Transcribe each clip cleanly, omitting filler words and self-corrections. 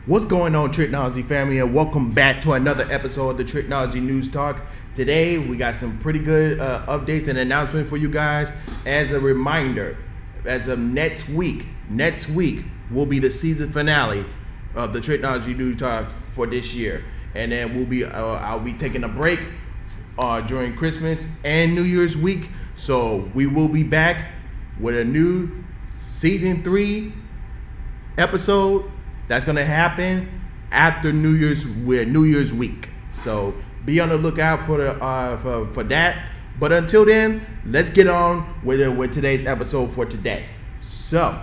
What's going on, Tricology family, and welcome back to another episode of the Tricology News Talk. Today, we got some pretty good updates and announcements for you guys. As a reminder, as of next week will be the season finale of the Tricology News Talk for this year. And then I'll be taking a break during Christmas and New Year's week. So we will be back with a new season 3 episode. That's gonna happen after New Year's week. So be on the lookout for that. But until then, let's get on with today's episode for today. So,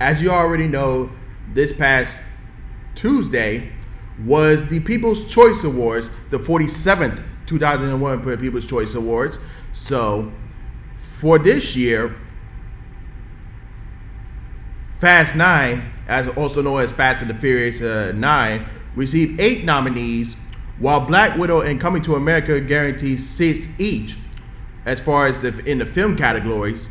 as you already know, this past Tuesday was the People's Choice Awards, the 47th 2001 People's Choice Awards. So, for this year, Fast 9, as also known as Fast and the Furious 9, received 8 nominees, while Black Widow and Coming to America guarantees 6 each. As far as in the film categories,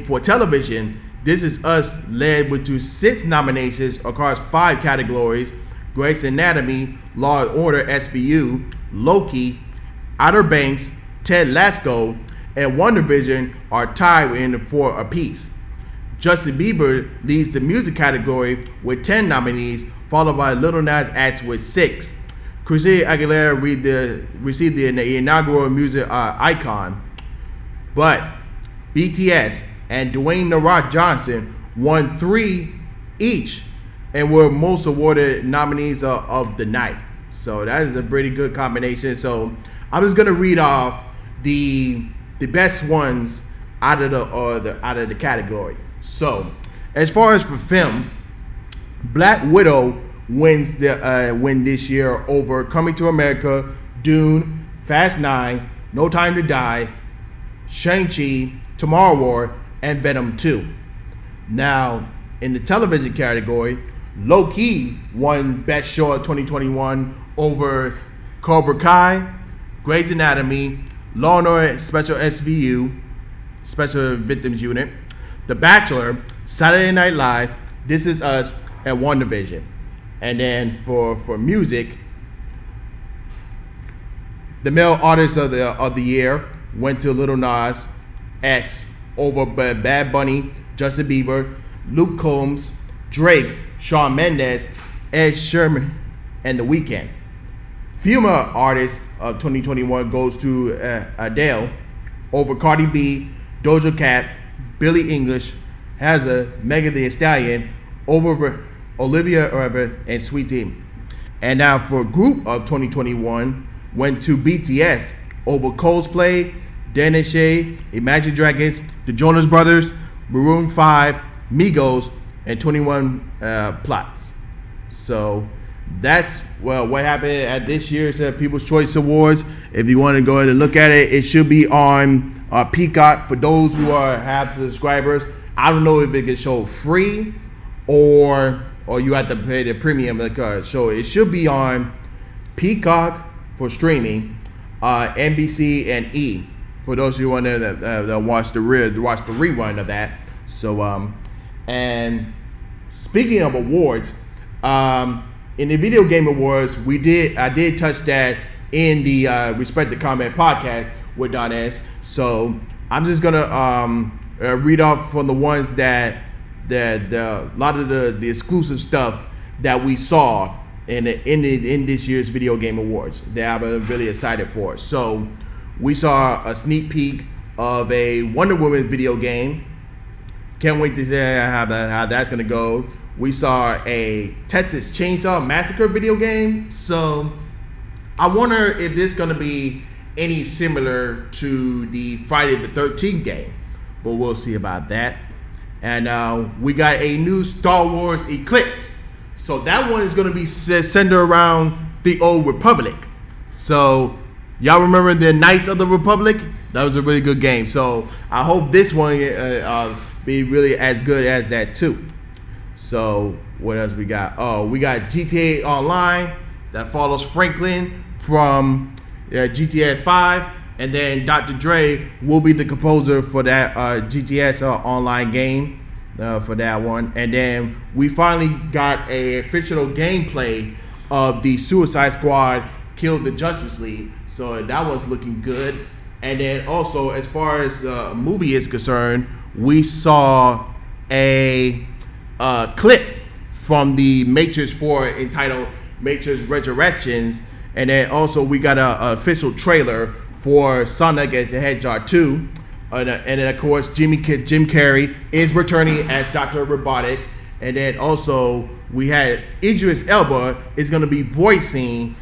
for television, This Is Us led with 6 nominations across 5 categories: Grey's Anatomy, Law & Order SVU, Loki, Outer Banks, Ted Lasso, and WandaVision are tied in for apiece. Justin Bieber leads the music category with 10 nominees, followed by Lil Nas X with 6. Christina Aguilera received the inaugural music icon, but BTS and Dwayne "The Rock" Johnson won 3 each and were most awarded nominees of the night. So that is a pretty good combination. So I'm just gonna read off the best ones out of the category. So, as far as for film, Black Widow wins win this year over Coming to America, Dune, Fast 9, No Time to Die, Shang-Chi, Tomorrow War, and Venom 2. Now, in the television category, Loki won Best Show of 2021 over Cobra Kai, Grey's Anatomy, Law & Order Special SVU, Special Victims Unit, The Bachelor, Saturday Night Live, This Is Us, and WandaVision. And then for music, the male artist of the year went to Lil Nas X over Bad Bunny, Justin Bieber, Luke Combs, Drake, Shawn Mendes, Ed Sheeran, and The Weeknd. Female artist of 2021 goes to Adele over Cardi B, Doja Cat, Billie Eilish, Hazard, Megan Thee Stallion, over Olivia Rodrigo, and Sweet Tea. And now for group of 2021 went to BTS over Coldplay, Dan and Shay, Imagine Dragons, the Jonas Brothers, Maroon 5, Migos, and 21 Plots. So that's what happened at this year's People's Choice Awards. If you want to go ahead and look at it, it should be on Peacock for those who have subscribers. I don't know if it can show free or you have to pay the premium show. It should be on Peacock for streaming, NBC and E for those who want to watch the rerun of that. So and speaking of awards, in the video game awards, I did touch that in the Respect the Comment podcast with Don S. So I'm just gonna read off from the ones that a lot of the exclusive stuff that we saw in this year's video game awards that I'm really excited for. So we saw a sneak peek of a Wonder Woman video game. Can't wait to see how that's gonna go. We saw a Texas Chainsaw Massacre video game. So I wonder if this is gonna be any similar to the Friday the 13th game, but we'll see about that. And we got a new Star Wars Eclipse. So that one is going to be centered around the Old Republic. So y'all remember the Knights of the Republic? That was a really good game. So I hope this one be really as good as that too. So what else we got? Oh, we got GTA Online that follows Franklin from GTA 5, and then Dr. Dre will be the composer for that GTS online game. for that one. And then we finally got a official gameplay of the Suicide Squad killed the Justice League. So that was looking good. And then also, as far as the movie is concerned, we saw a clip from the Matrix 4 entitled Matrix Resurrections. And then also we got an official trailer for Sonic the Hedgehog 2. And then, of course, Jim Carrey is returning as Dr. Robotic. And then also we had Idris Elba is going to be voicing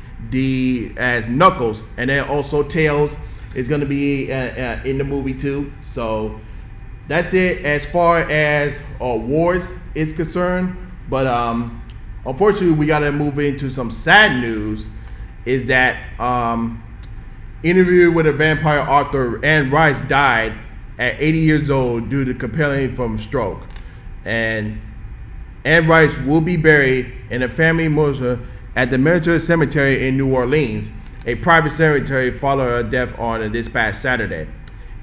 as Knuckles. And then also Tails is going to be in the movie too. So that's it as far as awards is concerned. But unfortunately, we got to move into some sad news. Is that Interview with a Vampire author Anne Rice died at 80 years old due to compelling from stroke. And Anne Rice will be buried in a family mausoleum at the Military Cemetery in New Orleans. A private cemetery followed her death on this past Saturday.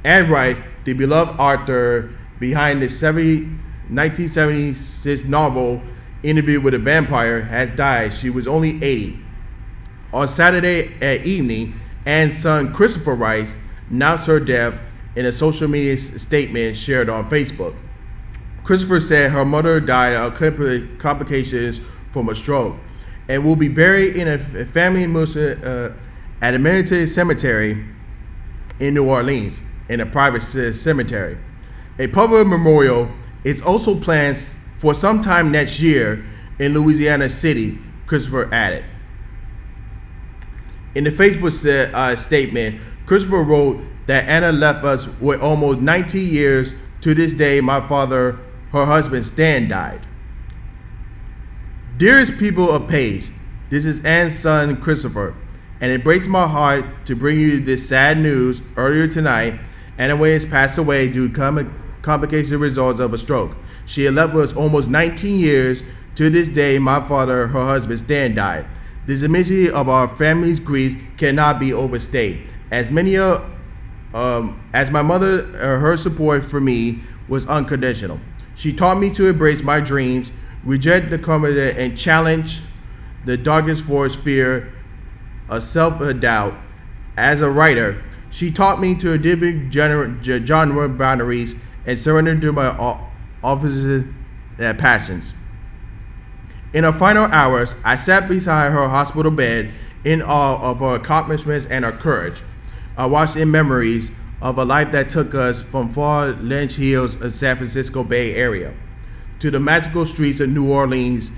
Anne Rice, the beloved author behind the 1976 novel Interview with a Vampire, has died. She was only 80. On Saturday evening, Anne's son Christopher Rice announced her death in a social media statement shared on Facebook. Christopher said her mother died of complications from a stroke and will be buried in a family mausoleum at a military cemetery in New Orleans, in a private cemetery. A public memorial is also planned for sometime next year in Louisiana City, Christopher added. In the Facebook statement, Christopher wrote that Anna left us with almost 90 years. To this day, my father, her husband Stan, died. Dearest people of Page, this is Anne's son Christopher, and it breaks my heart to bring you this sad news earlier tonight. Anna has passed away due to complications results of a stroke. She had left us almost 19 years. To this day, my father, her husband Stan, died. This immensity of our family's grief cannot be overstated. As my mother, her support for me was unconditional. She taught me to embrace my dreams, reject the comfort, and challenge the darkest force, fear, of self-doubt. As a writer, she taught me to divide genre boundaries and surrender to my opposite passions. In her final hours, I sat beside her hospital bed in awe of her accomplishments and her courage. I watched in memories of a life that took us from far Lynch Hills of San Francisco Bay Area to the magical streets of New Orleans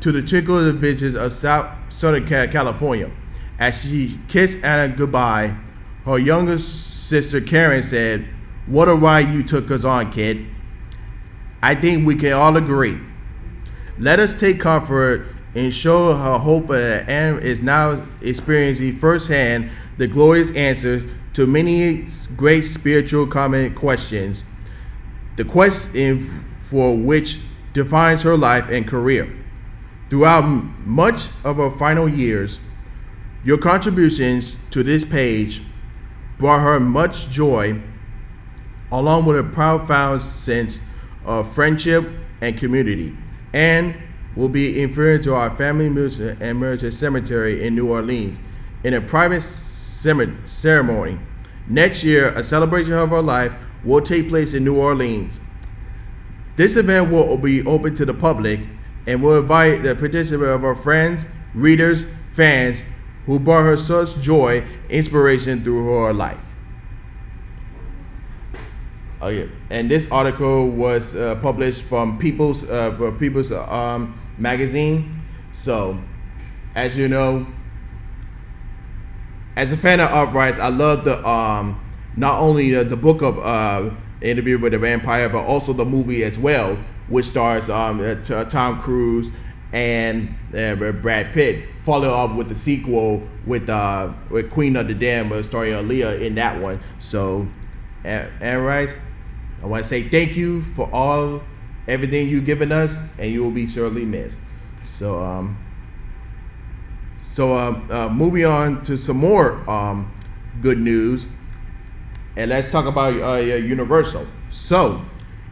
to the tranquil beaches of Southern California. As she kissed Anna goodbye, her youngest sister Karen said, "What a ride you took us on, kid." I think we can all agree. Let us take comfort and show her hope that Anne is now experiencing firsthand the glorious answers to many great spiritual common questions, the question for which defines her life and career. Throughout much of her final years, your contributions to this page brought her much joy, along with a profound sense of friendship and community, and will be interred to our family museum and military cemetery in New Orleans in a private ceremony. Next year, a celebration of her life will take place in New Orleans. This event will be open to the public and will invite the participants of her friends, readers, fans who brought her such joy, inspiration through her life. Oh yeah, and this article was published from People's magazine. So, as you know, as a fan of Uprights, I love the not only the book of Interview with a Vampire, but also the movie as well, which stars Tom Cruise and Brad Pitt. Follow up with the sequel with Queen of the Damned, starring Aaliyah in that one. So, Anne Rice, I want to say thank you for everything you've given us, and you will be sorely missed. So, moving on to some more good news, and let's talk about Universal. So,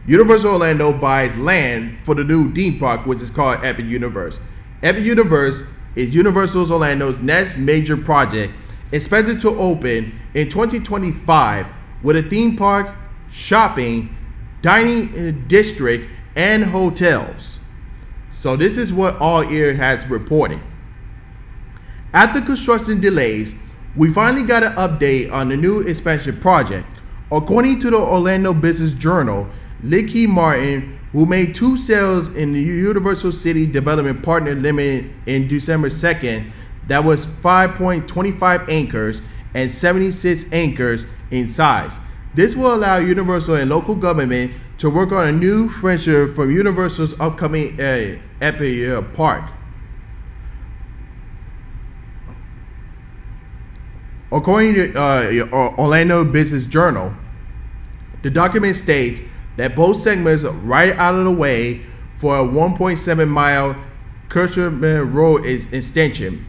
Universal Orlando buys land for the new theme park, which is called Epic Universe. Epic Universe is Universal Orlando's next major project, expected to open in 2025 with a theme park, shopping, dining district, and hotels. So this is what All Ear has reported. After construction delays, we finally got an update on the new expansion project. According to the Orlando Business Journal, Licky Martin, who made 2 sales in the Universal City Development Partner Limited in December 2nd, that was 5.25 acres and 76 acres in size. This will allow Universal and local government to work on a new venture from Universal's upcoming Epic Park. According to Orlando Business Journal, the document states that both segments right out of the way for a 1.7 mile Kirchner Road extension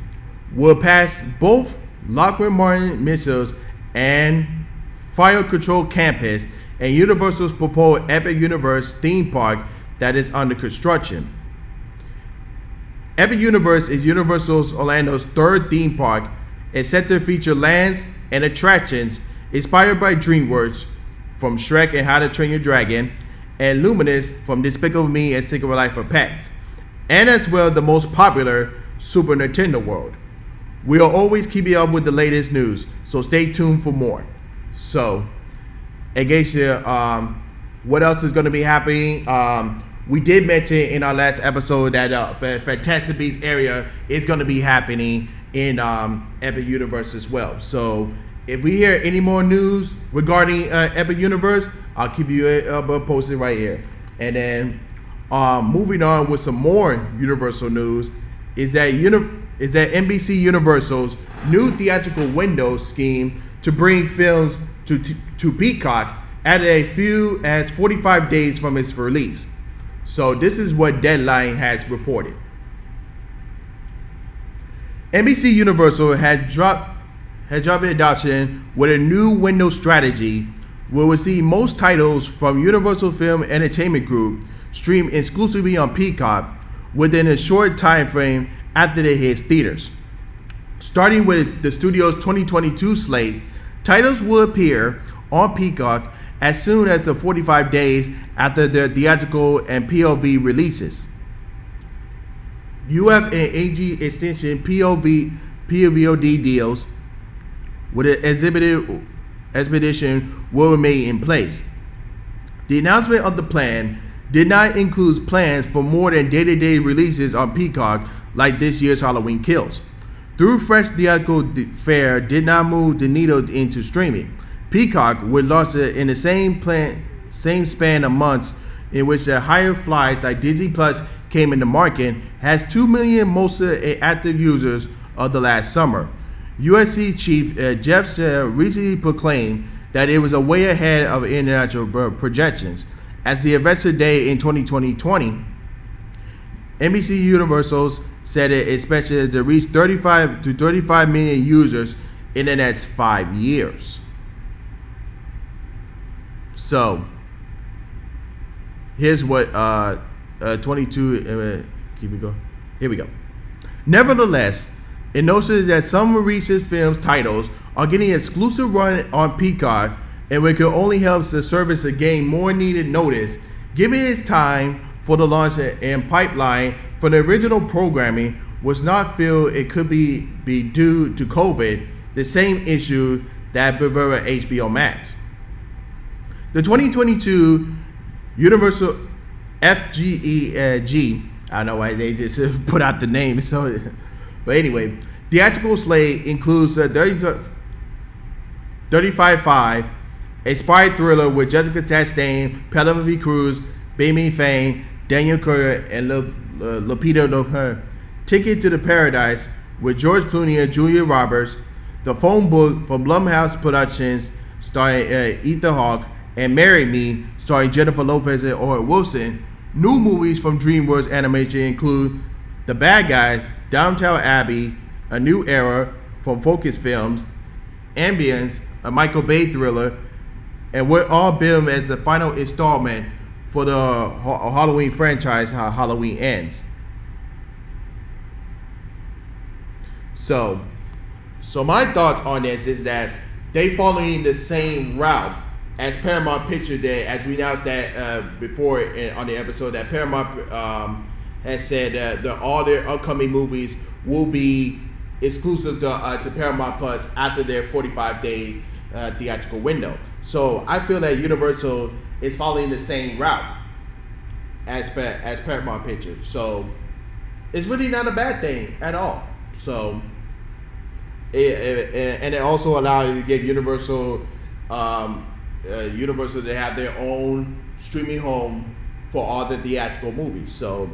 will pass both Lockwood Martin Mitchell's and Fire Control Campus and Universal's proposed Epic Universe theme park that is under construction. Epic Universe is Universal's Orlando's 3rd theme park. It's set to feature lands and attractions inspired by DreamWorks from Shrek and How to Train Your Dragon, and Luminous from Despicable Me and Secret Life of Pets, and as well the most popular Super Nintendo World. We'll always keep you up with the latest news, so stay tuned for more. So, I guess what else is going to be happening? We did mention in our last episode that Fantastic Beasts area is going to be happening in Epic Universe as well. So if we hear any more news regarding Epic Universe, I'll keep you posted right here. And then moving on with some more Universal news is that NBC Universal's new theatrical window scheme to bring films to Peacock added a few as 45 days from its release. So this is what Deadline has reported. NBC Universal had dropped adoption with a new window strategy where we'll see most titles from Universal Film Entertainment Group stream exclusively on Peacock within a short time frame after they hit theaters. Starting with the studio's 2022 slate, titles will appear on Peacock as soon as the 45 days after their theatrical and POV releases. UF and AG extension PVOD deals with an expedition will remain in place. The announcement of the plan did not include plans for more than day-to-day releases on Peacock like this year's Halloween Kills. Through fresh theatrical fare did not move the needle into streaming. Peacock would launch it in the same span of months in which the higher flies like Disney Plus came into market, has 2 million most active users of the last summer. USC chief Jeff recently proclaimed that it was a way ahead of international projections. As the Investor Day in 2020, NBC Universal said it expected to reach 35 million users in the next 5 years. So, here's what 22. Keep it going. Here we go. Nevertheless, it notices that some of recent films titles are getting exclusive run on Peacock, and it could only help the service to gain more needed notice, given its time for the launch and pipeline for the original programming was not feel it could be due to COVID, the same issue that beveled HBO Max. The 2022 Universal FGEG, I don't know why they just put out the name, so, but anyway, theatrical slate includes 35.5, a spy thriller with Jessica Chastain, Penelope Cruz, Baby Fane, Daniel Craig, and Lupita Nyong'o. Ticket to the Paradise with George Clooney and Julia Roberts. The Phone Book from Blumhouse Productions starring Ethan Hawke, and Marry Me starring Jennifer Lopez and Owen Wilson. New movies from DreamWorks Animation include The Bad Guys, Downtown Abbey, A New Era from Focus Films, Ambience, a Michael Bay thriller, and we're all billed as the final installment for the Halloween franchise, how Halloween ends. So my thoughts on this is that they following the same route as Paramount Pictures did, as we announced that before on the episode, that Paramount has said that all their upcoming movies will be exclusive to Paramount Plus after their 45 days theatrical window. So I feel that Universal is following the same route as Paramount Pictures. So it's really not a bad thing at all. So and it also allows you to give Universal Universal to have their own streaming home for all the theatrical movies. So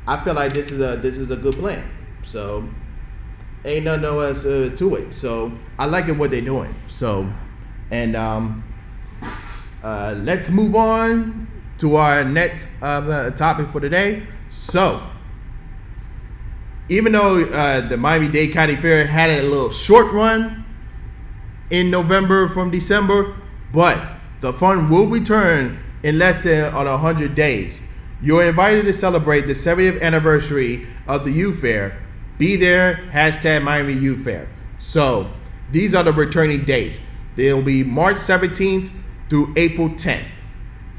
I feel like this is a good plan. So ain't nothing else to it. So I like it what they're doing. So and let's move on to our next topic for today. So even though the Miami-Dade County Fair had a little short run in November from December, but the fun will return in less than 100 days. You're invited to celebrate the 70th anniversary of the Youth Fair. Be there, #Miami Youth Fair. So these are the returning dates. They'll be March 17th through April 10th.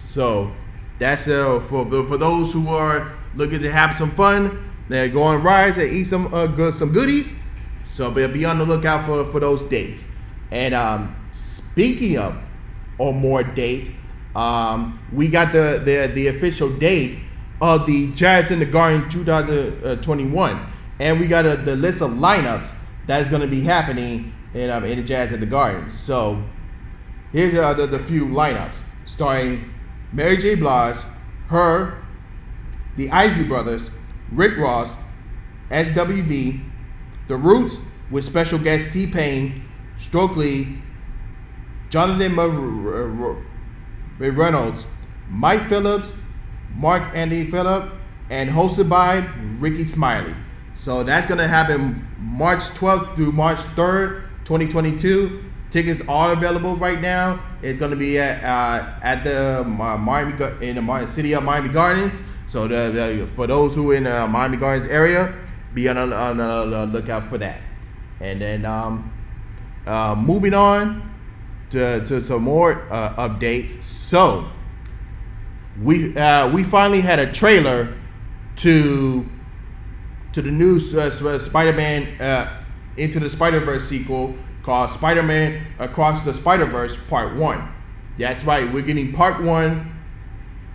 So that's for those who are looking to have some fun. They go on rides and eat some goodies. So be on the lookout for those dates. And speaking of more dates, we got the official date of the Jazz in the Garden 2021, and we got the list of lineups that is going to be happening in the Jazz in the Garden. So here's the few lineups starring Mary J. Blige, Her, the Isley Brothers, Rick Ross, SWV, The Roots with special guest T-Pain, Stokely, Jonathan Reynolds, Mike Phillips, Mark Anthony Phillip, and hosted by Ricky Smiley. So that's going to happen March 12th through March 3rd, 2022. Tickets are available right now. It's going to be at the in the city of Miami Gardens. So for those who are in the Miami Gardens area, be on the lookout for that. And then moving on to some more updates. So we finally had a trailer to the new Spider-Man Into the Spider-Verse sequel called Spider-Man Across the Spider-Verse Part 1. That's right, we're getting Part 1.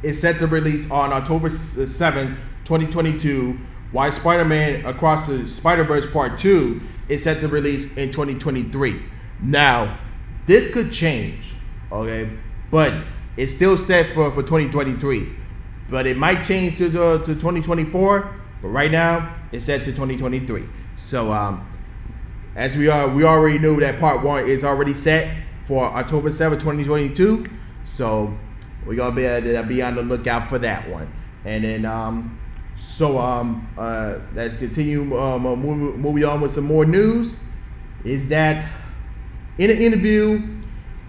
It's set to release on October 7th, 2022, while Spider-Man Across the Spider-Verse Part 2 is set to release in 2023. Now, this could change, okay? But it's still set for 2023. But it might change to 2024, but right now, it's set to 2023. So, as we already knew that Part 1 is already set for October 7th, 2022. So we're gonna be on the lookout for that one. And then let's continue moving on with some more news. Is that in an interview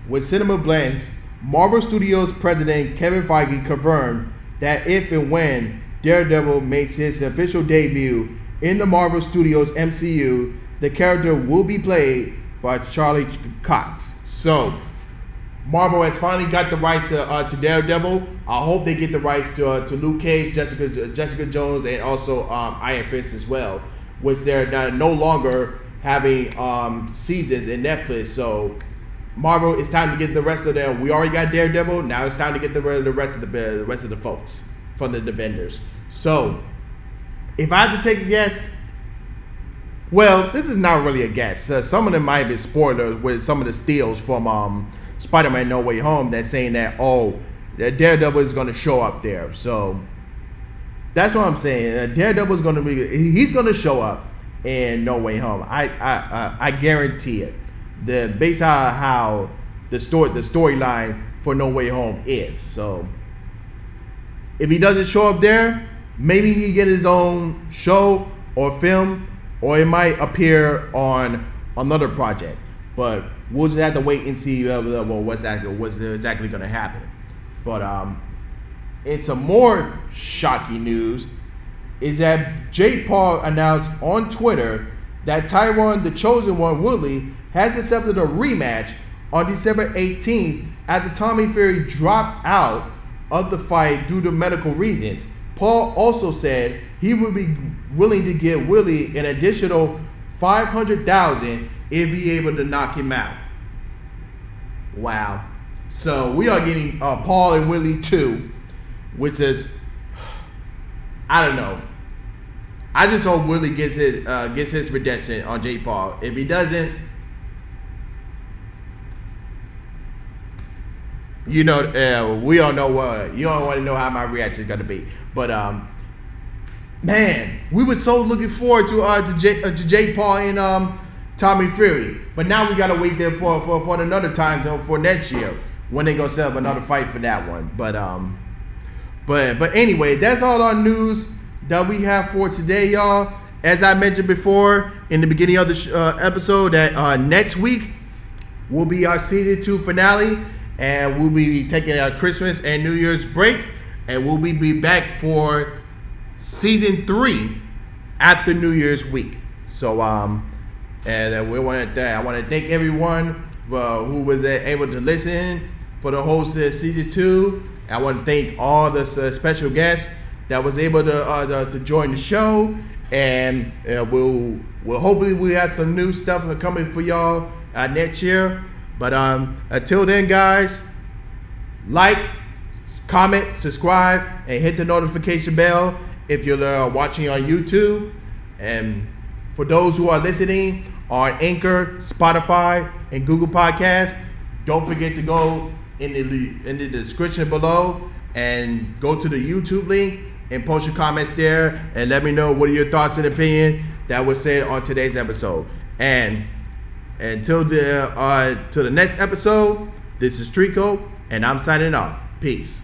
with Cinema Blends, Marvel Studios president Kevin Feige confirmed that if and when Daredevil makes his official debut in the Marvel Studios MCU, the character will be played by Charlie Cox. So Marvel has finally got the rights to Daredevil. I hope they get the rights to Luke Cage, Jessica Jones, and also Iron Fist as well, which they're no longer having seasons in Netflix. So Marvel, it's time to get the rest of them. We already got Daredevil. Now it's time to get the rest of the folks from the vendors. So if I had to take a guess, well, this is not really a guess. Some of them might be spoilers with some of the steals from Spider-Man No Way Home that's saying that, that Daredevil is going to show up there. So that's what I'm saying. Daredevil is going to he's going to show up in No Way Home. I guarantee it. Based on how the storyline for No Way Home is. So if he doesn't show up there, maybe he get his own show or film, or it might appear on another project. But we'll just have to wait and see what's exactly going to happen. But in some more shocking news, is that Jake Paul announced on Twitter that Tyron, the Chosen One, Woodley, has accepted a rematch on December 18th after Tommy Fury dropped out of the fight due to medical reasons. Paul also said he would be willing to give Woodley an additional $500,000 if he able to knock him out. Wow. So we are getting Paul and Woodley 2, which is, I don't know. I just hope Woodley gets his redemption on Jake Paul. If he doesn't, we all know what you don't want to know how my reaction is gonna be. But man, we were so looking forward to Jake Paul and Tommy Fury. But now we gotta wait there for another time for next year when they gonna set up another fight for that one. But anyway, that's all our news that we have for today, y'all. As I mentioned before in the beginning of the episode, that next week will be our season 2 finale, and we'll be taking a Christmas and New Year's break, and we'll be back for season 3 after New Year's week. So I want to thank everyone who was able to listen for the whole season 2. I want to thank all the special guests that was able to join the show, and we'll hopefully we have some new stuff coming for y'all next year. But until then, guys, like, comment, subscribe, and hit the notification bell if you're watching on YouTube. And for those who are listening on Anchor, Spotify, and Google Podcasts, don't forget to go in the description below and go to the YouTube link and post your comments there and let me know what are your thoughts and opinion that was said on today's episode. And until the next episode, this is Trico, and I'm signing off. Peace.